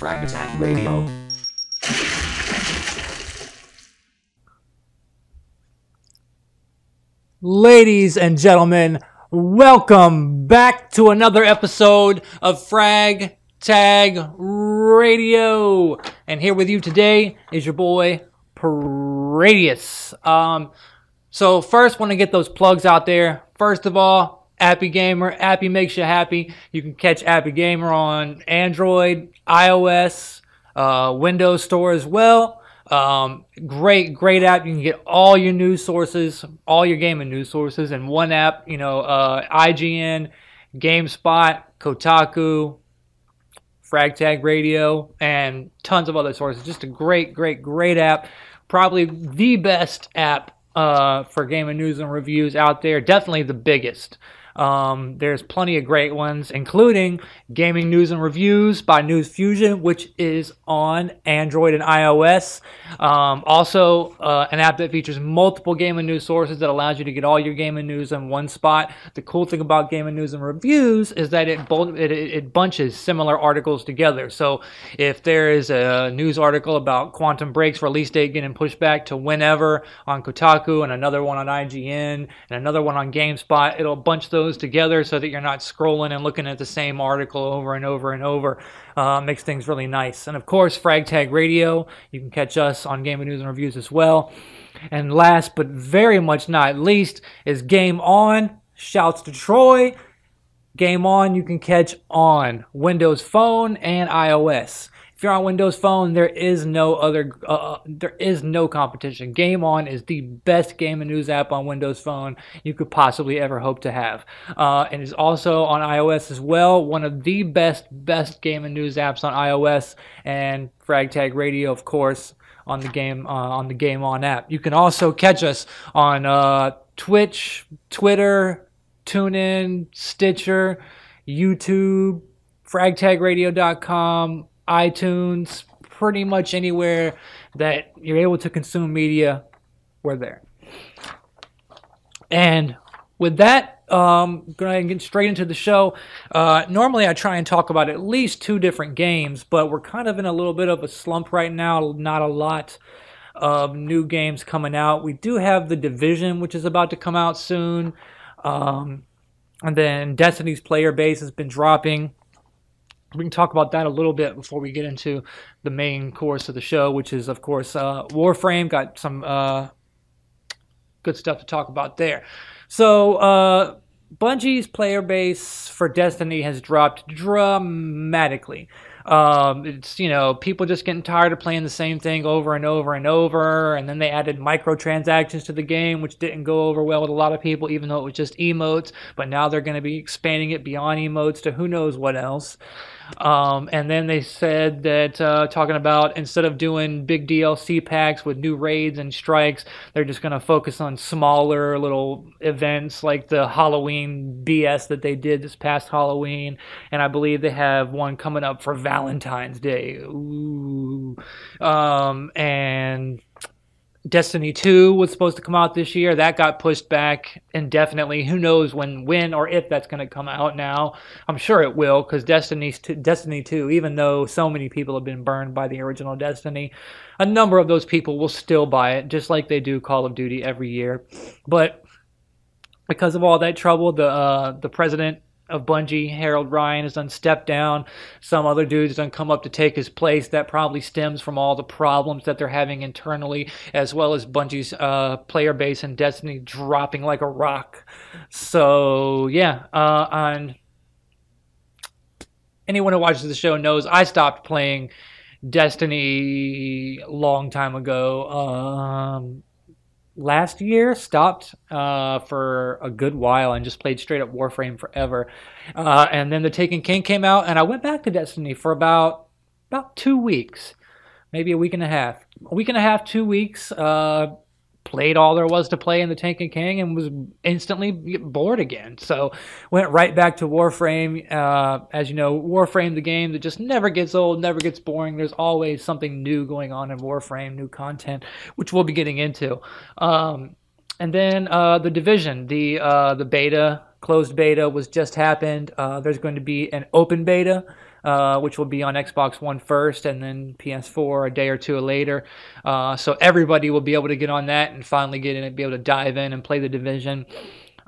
Frag Radio. Ladies and gentlemen, welcome back to another episode of Frag Tag Radio. And here with you today is your boy, Pradius. So first, want to get those plugs out there. First of all, Appy Gamer. Appy makes you happy. You can catch Appy Gamer on Android, iOS, Windows Store as well. Great app. You can get all your news sources, all your gaming news sources in one app. You know, IGN, GameSpot, Kotaku, Frag Tag Radio, and tons of other sources. Just a great app. Probably the best app for gaming news and reviews out there. Definitely the biggest. There's plenty of great ones, including Gaming News and Reviews by News Fusion, which is on Android and iOS. Also, an app that features multiple gaming news sources that allows you to get all your gaming news in one spot. The cool thing about Gaming News and Reviews is that it bunches similar articles together. So if there is a news article about Quantum Break's release date getting pushed back to whenever on Kotaku, and another one on IGN, and another one on GameSpot, it'll bunch those together so that you're not scrolling and looking at the same article over and over and over. Makes things really nice. And of course, Frag Tag Radio, you can catch us on Gaming News and Reviews as well. And last but very much not least is Game On. Shouts to Troy. Game On you can catch on Windows Phone and iOS. If you're on Windows Phone, there is no competition. Game On is the best game and news app on Windows Phone you could possibly ever hope to have. And is also on iOS as well. One of the best game and news apps on iOS, and Frag Tag Radio, of course, on the Game On app. You can also catch us on Twitch, Twitter, TuneIn, Stitcher, YouTube, fragtagradio.com, iTunes, pretty much anywhere that you're able to consume media, we're there. And with that, going to get straight into the show. Normally I try and talk about at least 2 different games, but we're kind of in a little bit of a slump right now. Not a lot of new games coming out. We do have The Division, which is about to come out soon. And then Destiny's player base has been dropping. We can talk about that a little bit before we get into the main course of the show, which is, of course, Warframe. Got some good stuff to talk about there. So, Bungie's player base for Destiny has dropped dramatically. It's, you know, people just getting tired of playing the same thing over and over and over, and then they added microtransactions to the game, which didn't go over well with a lot of people, even though it was just emotes, but now they're going to be expanding it beyond emotes to who knows what else. And then they said that, talking about instead of doing big DLC packs with new raids and strikes, they're just going to focus on smaller little events like the Halloween BS that they did this past Halloween. And I believe they have one coming up for Valentine's Day. Ooh. And Destiny 2 was supposed to come out this year. That got pushed back indefinitely. Who knows when or if that's going to come out now. I'm sure it will, because Destiny 2, even though so many people have been burned by the original Destiny, a number of those people will still buy it, just like they do Call of Duty every year. But because of all that trouble, the president of Bungie, Harold Ryan, has done stepped down. Some other dude's done come up to take his place. That probably stems from all the problems that they're having internally, as well as Bungie's player base in Destiny dropping like a rock. So yeah, on anyone who watches the show knows I stopped playing Destiny a long time ago. Last year, stopped for a good while and just played straight up Warframe forever. And then The Taken King came out, and I went back to Destiny for about 2 weeks, maybe a week and a half. 2 weeks. Played all there was to play in The Taken King and was instantly bored again. So went right back to Warframe. As you know, Warframe, the game that just never gets old, never gets boring. There's always something new going on in Warframe, new content, which we'll be getting into. And then The Division, the beta, closed beta was just happened. There's going to be an open beta which will be on Xbox One first and then PS4 a day or two later. So everybody will be able to get on that and finally get in and be able to dive in and play The Division.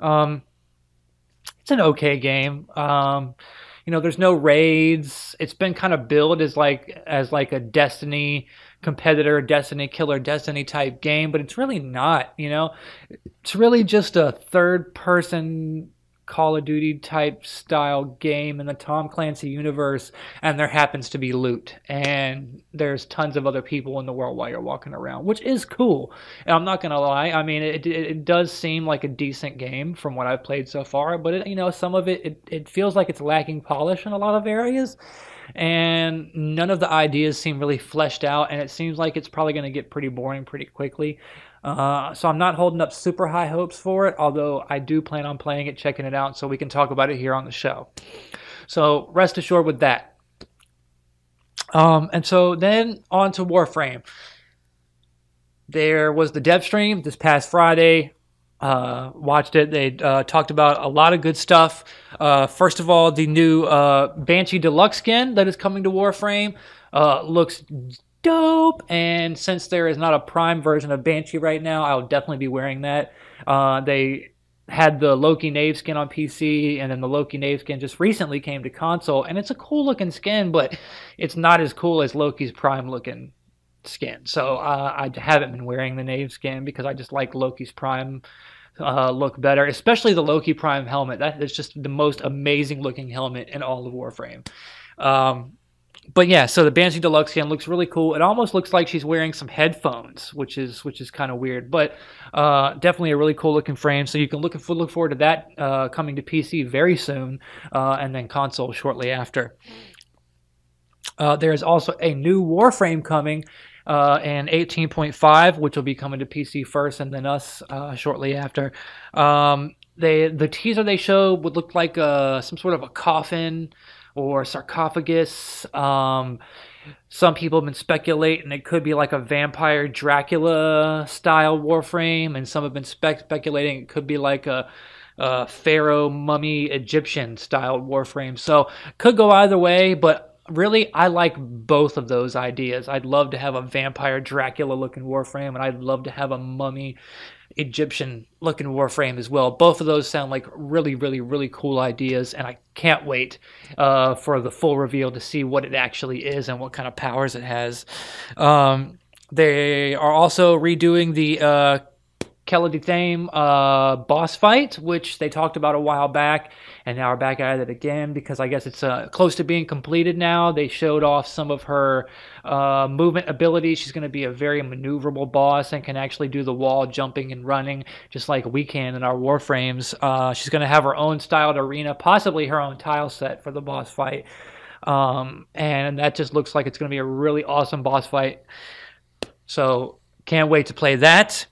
It's an okay game. There's no raids. It's been kind of billed as like a Destiny competitor, Destiny killer, Destiny type game, but it's really not. It's really just a third person Call of Duty type style game in the Tom Clancy universe, and there happens to be loot, and there's tons of other people in the world while you're walking around, which is cool. And I'm not gonna lie, I mean, it does seem like a decent game from what I've played so far, but some of it feels like it's lacking polish in a lot of areas, and none of the ideas seem really fleshed out, and it seems like it's probably going to get pretty boring pretty quickly. So I'm not holding up super high hopes for it, although I do plan on playing it, checking it out, so we can talk about it here on the show. So rest assured with that. And so then on to Warframe. There was the dev stream this past Friday. Watched it. They talked about a lot of good stuff. First of all, the new Banshee Deluxe skin that is coming to Warframe looks dope, and since there is not a Prime version of Banshee right now, I'll definitely be wearing that. They had the Loki Knave skin on PC, and then the Loki Knave skin just recently came to console, and it's a cool looking skin, but it's not as cool as Loki's Prime looking skin. So I haven't been wearing the Knave skin because I just like Loki's Prime look better, especially the Loki Prime helmet. That is just the most amazing looking helmet in all of Warframe. But yeah, so the Banshee Deluxe skin looks really cool. It almost looks like she's wearing some headphones, which is kind of weird, but definitely a really cool looking frame. So you can look forward to that coming to PC very soon, and then console shortly after. There is also a new Warframe coming in 18.5, which will be coming to PC first, and then us shortly after. The teaser they showed would look like some sort of a coffin or sarcophagus. Some people have been speculating it could be like a vampire Dracula style Warframe, and some have been speculating it could be like a pharaoh mummy Egyptian style Warframe. So could go either way, but really I like both of those ideas. I'd love to have a vampire Dracula looking Warframe, and I'd love to have a mummy Egyptian looking Warframe as well. Both of those sound like really, really, really cool ideas, and I can't wait for the full reveal to see what it actually is and what kind of powers it has. They are also redoing the Kelly Thame boss fight, which they talked about a while back, and now we're back at it again because I guess it's close to being completed now. They showed off some of her movement abilities. She's going to be a very maneuverable boss and can actually do the wall jumping and running just like we can in our Warframes. She's going to have her own styled arena, possibly her own tile set for the boss fight, and that just looks like it's going to be a really awesome boss fight. So can't wait to play that.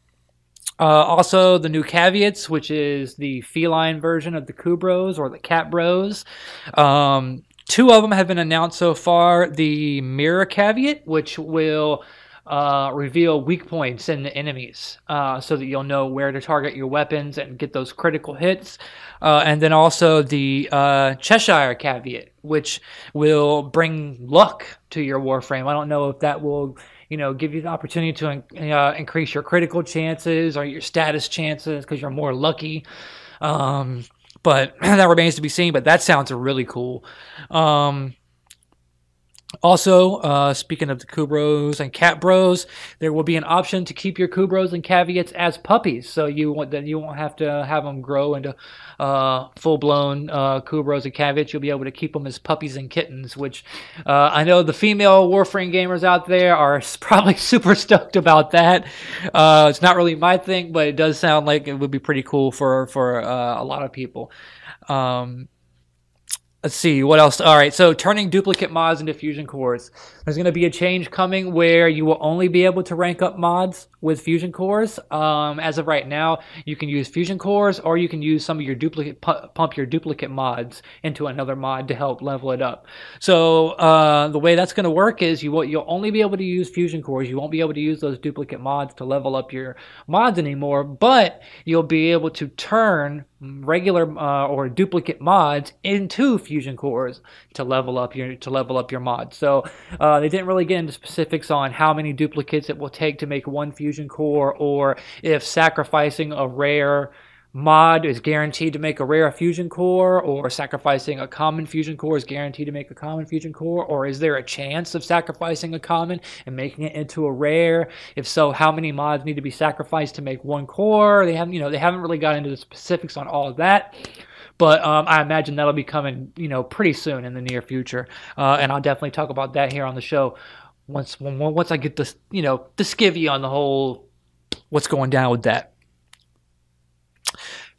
Also, the new caveats, which is the feline version of the Kubros or the Cat Bros. Two of them have been announced so far. The mirror caveat, which will reveal weak points in the enemies so that you'll know where to target your weapons and get those critical hits. And then also the Cheshire caveat, which will bring luck to your Warframe. I don't know if that will give you the opportunity to increase your critical chances or your status chances because you're more lucky. But that remains to be seen, but that sounds really cool. Also, speaking of the Kubros and Cat Bros, there will be an option to keep your Kubros and caveats as puppies, so you won't have to have them grow into full-blown Kubros and caveats. You'll be able to keep them as puppies and kittens, which I know the female Warframe gamers out there are probably super stoked about that. It's not really my thing, but it does sound like it would be pretty cool for a lot of people. Let's see, what else? All right, so turning duplicate mods into fusion cores. There's going to be a change coming where you will only be able to rank up mods with fusion cores. As of right now, you can use fusion cores, or you can use some of your pump your duplicate mods into another mod to help level it up. So the way that's going to work is you'll only be able to use fusion cores. You won't be able to use those duplicate mods to level up your mods anymore, but you'll be able to turn regular or duplicate mods into fusion cores to level up your mod. So they didn't really get into specifics on how many duplicates it will take to make one fusion core, or if sacrificing a rare mod is guaranteed to make a rare fusion core, or sacrificing a common fusion core is guaranteed to make a common fusion core, or is there a chance of sacrificing a common and making it into a rare? If so, how many mods need to be sacrificed to make one core? They haven't really got into the specifics on all of that. But I imagine that'll be coming, pretty soon in the near future, and I'll definitely talk about that here on the show once I get this, the skivvy on the whole what's going down with that.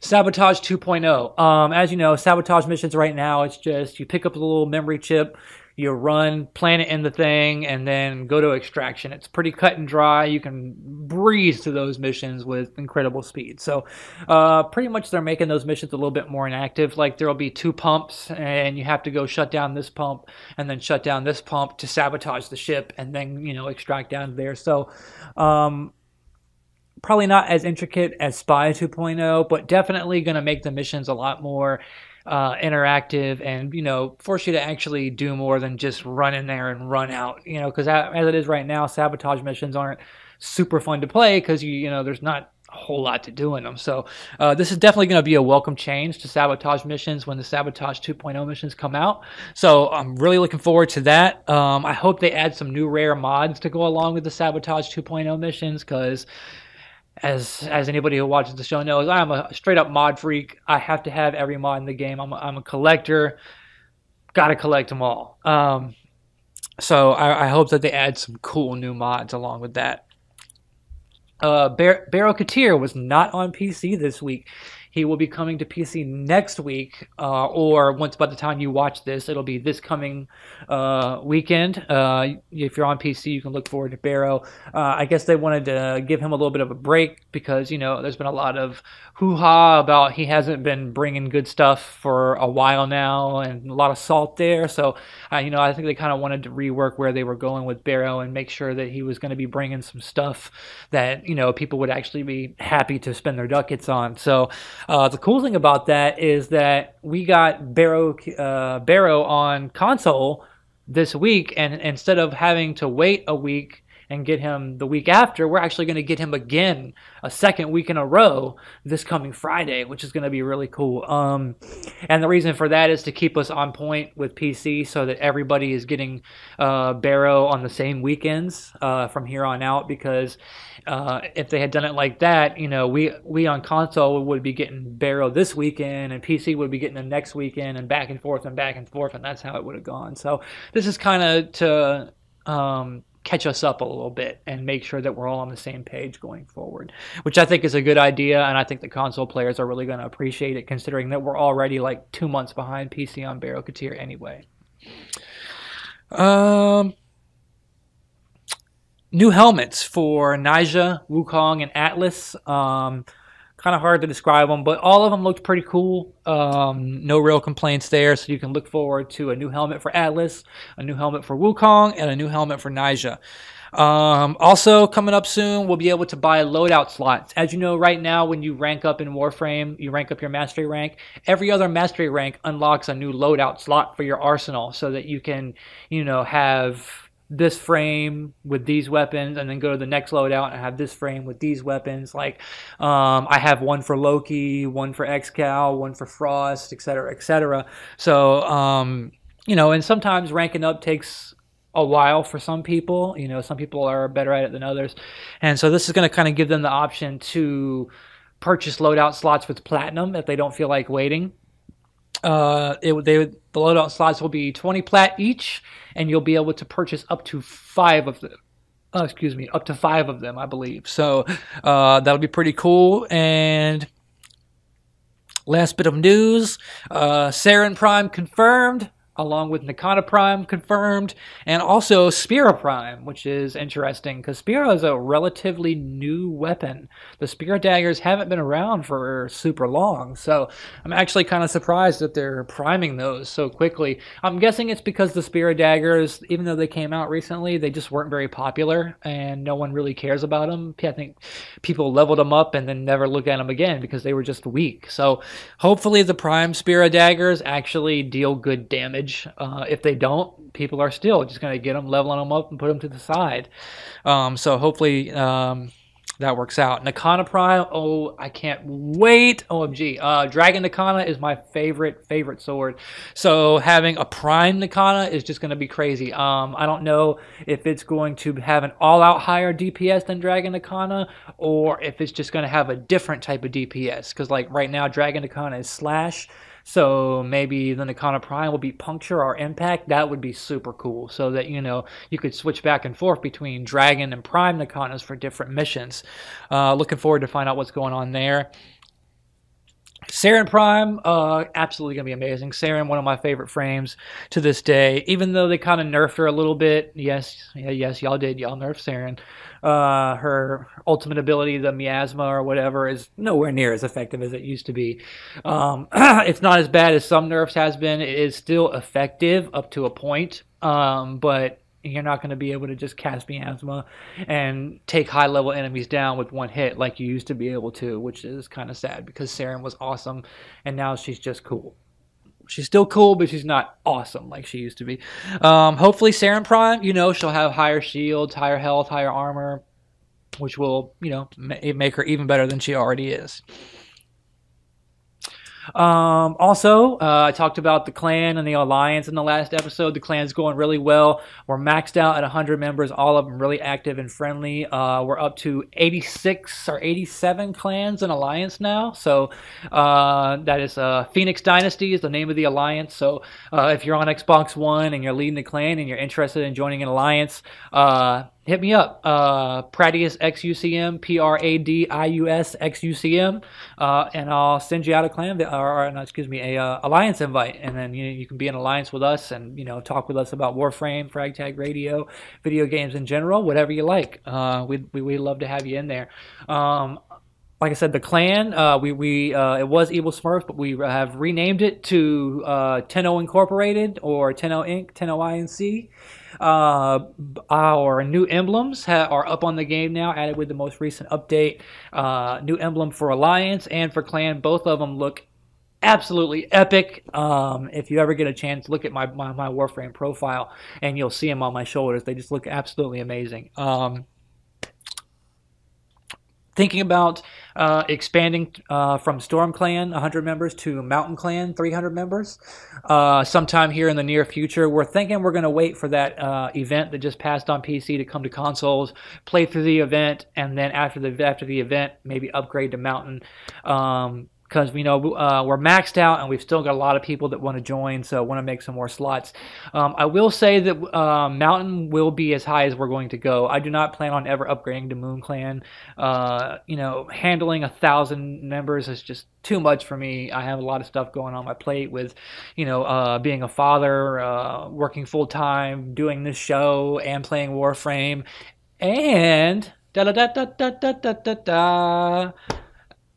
Sabotage 2.0. As you know, sabotage missions right now, it's just you pick up a little memory chip, you run, plant it in the thing, and then go to extraction. It's pretty cut and dry. You can breeze through those missions with incredible speed. So pretty much they're making those missions a little bit more inactive. Like there'll be 2 pumps, and you have to go shut down this pump and then shut down this pump to sabotage the ship and then, extract down there. So probably not as intricate as Spy 2.0, but definitely going to make the missions a lot more interactive and, force you to actually do more than just run in there and run out, because as it is right now, sabotage missions aren't super fun to play because, there's not a whole lot to do in them. So this is definitely going to be a welcome change to sabotage missions when the Sabotage 2.0 missions come out. So I'm really looking forward to that. I hope they add some new rare mods to go along with the Sabotage 2.0 missions, because as anybody who watches the show knows, I'm a straight up mod freak. I have to have every mod in the game. I'm a collector. Got to collect them all. So I hope that they add some cool new mods along with that. Barrow Katir was not on PC this week. He will be coming to PC next week, or by the time you watch this, it'll be this coming weekend. If you're on PC, you can look forward to Barrow. I guess they wanted to give him a little bit of a break because, there's been a lot of hoo-ha about he hasn't been bringing good stuff for a while now, and a lot of salt there. So, I think they kind of wanted to rework where they were going with Barrow and make sure that he was going to be bringing some stuff that, people would actually be happy to spend their ducats on. So, the cool thing about that is that we got Barrow on console this week, and instead of having to wait a week and get him the week after, we're actually going to get him again a second week in a row this coming Friday, which is going to be really cool. And the reason for that is to keep us on point with PC so that everybody is getting Barrow on the same weekends from here on out, because if they had done it like that, we on console would be getting Barrow this weekend and PC would be getting the next weekend, and back and forth, and that's how it would have gone. So this is kind of to catch us up a little bit and make sure that we're all on the same page going forward, which I think is a good idea, and I think the console players are really going to appreciate it, considering that we're already like 2 months behind PC on Barrow Katir anyway. New helmets for Nyjah, Wukong, and Atlas. Kind of hard to describe them, but all of them looked pretty cool. No real complaints there, so you can look forward to a new helmet for Atlas, a new helmet for Wukong, and a new helmet for Nyjah. Also, coming up soon, we'll be able to buy loadout slots. As you know, right now, when you rank up in Warframe, you rank up your mastery rank. Every other mastery rank unlocks a new loadout slot for your arsenal, so that you can, have this frame with these weapons, and then go to the next loadout and have this frame with these weapons. Like, I have one for Loki, one for Excal, one for Frost, etc., etc. So, and sometimes ranking up takes a while for some people. Some people are better at it than others. And so this is going to kind of give them the option to purchase loadout slots with Platinum if they don't feel like waiting. The loadout slots will be 20 plat each, and you'll be able to purchase up to 5 of them. Up to 5 of them, I believe. So that'll be pretty cool. And last bit of news, Saren Prime confirmed. along with Nikana Prime confirmed, and also Spira Prime, which is interesting because Spira is a relatively new weapon. The Spira daggers haven't been around for super long, so I'm actually kind of surprised that they're priming those so quickly. I'm guessing it's because the Spira daggers, even though they came out recently, they just weren't very popular and no one really cares about them. I think people leveled them up and then never look at them again because they were just weak. So hopefully the Prime Spira daggers actually deal good damage. If they don't, people are still just going to get them, leveling them up, and put them to the side. So hopefully that works out. Nikana Prime, oh, I can't wait. OMG. Dragon Nikana is my favorite sword. So having a Prime Nikana is just going to be crazy. I don't know if it's going to have an all-out higher DPS than Dragon Nikana, or if it's just going to have a different type of DPS. Because like right now, Dragon Nikana is slash. So maybe the Nikana Prime will be puncture or impact. That would be super cool. So that, you know, you could switch back and forth between Dragon and Prime Nikanas for different missions. Looking forward to find out what's going on there. Saren Prime, absolutely going to be amazing. Saren, one of my favorite frames to this day. Even though they kind of nerfed her a little bit. Yes, y'all did. Y'all nerfed Saren. Her ultimate ability, the miasma or whatever, is nowhere near as effective as it used to be. It's not as bad as some nerfs has been. It is still effective up to a point, but you're not going to be able to just cast miasma and take high-level enemies down with one hit like you used to be able to, which is kind of sad because Saren was awesome, and now she's just cool. She's still cool, but she's not awesome like she used to be. Hopefully Saren Prime, you know, she'll have higher shields, higher health, higher armor, which will, you know, make her even better than she already is. Also, I talked about the clan and the alliance in the last episode. The clan's going really well. We're maxed out at 100 members, all of them really active and friendly. We're up to 86 or 87 clans in alliance now. So that is Phoenix Dynasty is the name of the alliance. So if you're on Xbox One and you're leading the clan and you're interested in joining an alliance, hit me up, Pradius XUCM, Pradius XUCM, and I'll send you out a clan, alliance invite, and then you can be in alliance with us, and talk with us about Warframe, Frag Tag Radio, video games in general, whatever you like. We'd love to have you in there. Like I said, the clan, it was Evil Smurfs, but we have renamed it to Tenno Incorporated or Tenno Inc., Tenno Inc. Our new emblems are up on the game now, added with the most recent update. New emblem for Alliance and for Clan. Both of them look absolutely epic. If you ever get a chance, look at my Warframe profile, and you'll see them on my shoulders. They just look absolutely amazing. Thinking about expanding from Storm Clan, 100 members, to Mountain Clan, 300 members, sometime here in the near future. We're thinking we're going to wait for that event that just passed on PC to come to consoles, play through the event, and then after the event, maybe upgrade to Mountain. Because we know we're maxed out and we've still got a lot of people that want to join, so I want to make some more slots. I will say that Mountain will be as high as we're going to go. I do not plan on ever upgrading to Moon Clan. Handling 1,000 members is just too much for me. I have a lot of stuff going on my plate with, being a father, working full time, doing this show, and playing Warframe, and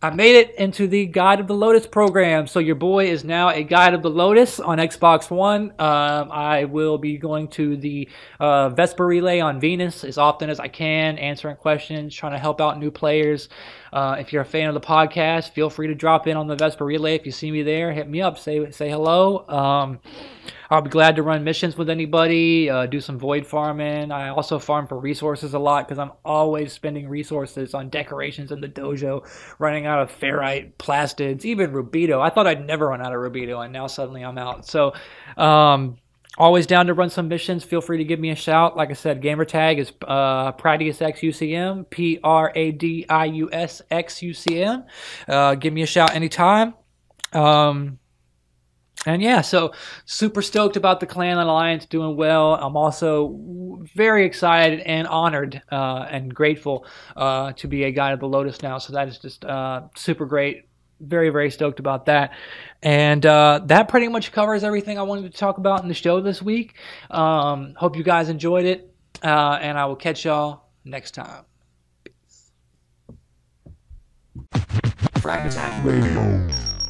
I made it into the Guide of the Lotus program, so your boy is now a Guide of the Lotus on Xbox One. I will be going to the Vesper Relay on Venus as often as I can, answering questions, trying to help out new players. If you're a fan of the podcast, feel free to drop in on the Vesper Relay. If you see me there, hit me up, say hello. I'll be glad to run missions with anybody, do some void farming. I also farm for resources a lot because I'm always spending resources on decorations in the dojo, running out of ferrite, plastids, even rubido. I thought I'd never run out of rubido, and now suddenly I'm out. So always down to run some missions. Feel free to give me a shout. Like I said, gamer tag is Pradius XUCM, Pradius XUCM. Give me a shout anytime. And yeah, so super stoked about the Clan Alliance doing well. I'm also very excited and honored and grateful to be a Guide of the Lotus now. So that is just super great. very, very stoked about that. And that pretty much covers everything I wanted to talk about in the show this week. Hope you guys enjoyed it, and I will catch y'all next time. Frag Radio.